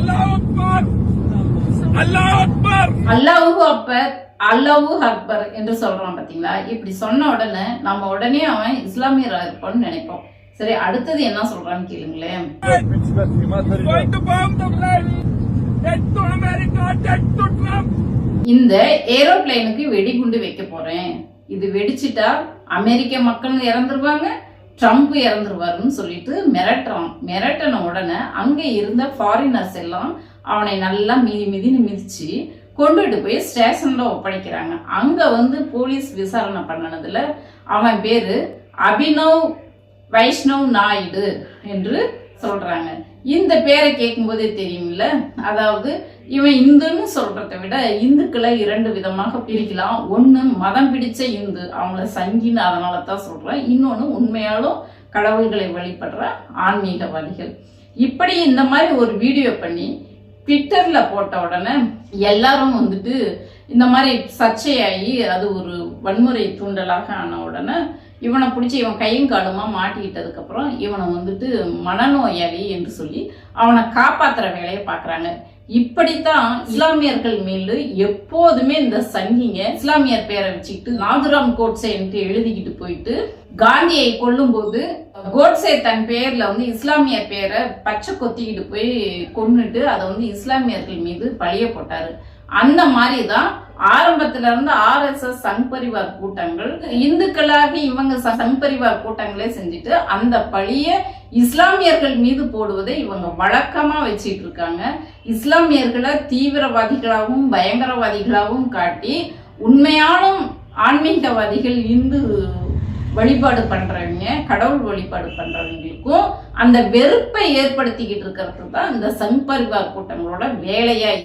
அல்லாஹ் அக்பர், அல்லாஹ் அக்பர், அல்லாஹு அக்பர், அல்லாஹு அக்பர் என்று சொல்றான் பாத்தீங்களா? இப்படி சொன்ன உடனே நம்ம உடனே அவன் இஸ்லாமியரா இருப்பான்னு நினைப்போம். சரி, அடுத்தது என்ன சொல்றான்னு கேளுங்களேன். going to bomb the plane, dead to America, dead to Trump. இந்த ஏரோப்ளேனுக்கு வெடிகுண்டு வைக்க போறேன், இது வெடிச்சிட்டா அமெரிக்க மக்கள் இறந்துருவாங்க, ட்ரம்ப் இறந்துருவாருன்னு சொல்லிட்டு மிரட்டுறான். மிரட்டின உடனே அங்க இருந்த ஃபாரினர்ஸ் எல்லாம் அவனை நல்லா மிதின்னு மிதிச்சு கொண்டுட்டு போய் ஸ்டேஷன்ல ஒப்படைக்கிறாங்க. அங்க போலீஸ் விசாரணை பண்ணனதுல அவன் பேரு அபினவ் வைஷ்ணவ் நாயுடு என்று சொல்றாங்க. இந்த பேரை கேட்கும் போதே தெரியும்ல, அதாவது இவன் இந்துன்னு சொல்றதை விட இந்துக்களை 2 விதமாக பிரிக்கலாம். ஒண்ணு மதம் பிடிச்ச இந்து, அவங்கள சங்கின்னு அதனால தான் சொல்றேன். இன்னொன்னு உண்மையாலும் கடவுள்களை வழிபடுற ஆன்மீகவாதிகள். இப்படி இந்த மாதிரி ஒரு வீடியோ பண்ணி ட்விட்டர்ல போட்ட உடனே எல்லாரும் இந்த மாதிரி சர்ச்சையாகி அது ஒரு வன்முறை தூண்டலாக ஆன உடனே இவனை பிடிச்சி இவன் கையும் காலுமா மாட்டிக்கிட்டதுக்கு அப்புறம் இவனை மனநோயாளி என்று சொல்லி அவனை காப்பாத்துற வேலையை பாக்குறாங்க. இப்படித்தான் இஸ்லாமியர்கள் மேலு எப்போதுமே இந்த சங்கிங்க இஸ்லாமியர் பேரை வச்சுக்கிட்டு நாதுராம் கோட்ஸே என்று எழுதிக்கிட்டு போயிட்டு காந்தியை கொல்லும் போது கோட்ஸே தன் பேர்ல இஸ்லாமியர் பேரை பச்சை கொத்திக்கிட்டு போய் கொன்னுட்டு அதை இஸ்லாமியர்கள் மீது பழிய போட்டாரு. அந்த மாதிரிதான் ஆரம்பத்துல இருந்து RSS சங் பரிவார் கூட்டங்கள் இந்துக்களாக இவங்க சங் பரிவார் கூட்டங்களே செஞ்சுட்டு அந்த பழிய இஸ்லாமியர்கள் மீது போடுவதை இவங்க வழக்கமா வச்சிட்டு இருக்காங்க. இஸ்லாமியர்களை தீவிரவாதிகளாகவும் பயங்கரவாதிகளாகவும் காட்டி உண்மையான ஆன்மீகவாதிகள் இந்து வழிபாடு பண்றவங்க கடவுள் வழிபாடு பண்றவங்களுக்கும் அந்த வெறுப்பை ஏற்படுத்திக்கிட்டு இருக்கிறது தான் இந்த சங் பரிவார் கூட்டங்களோட வேலையா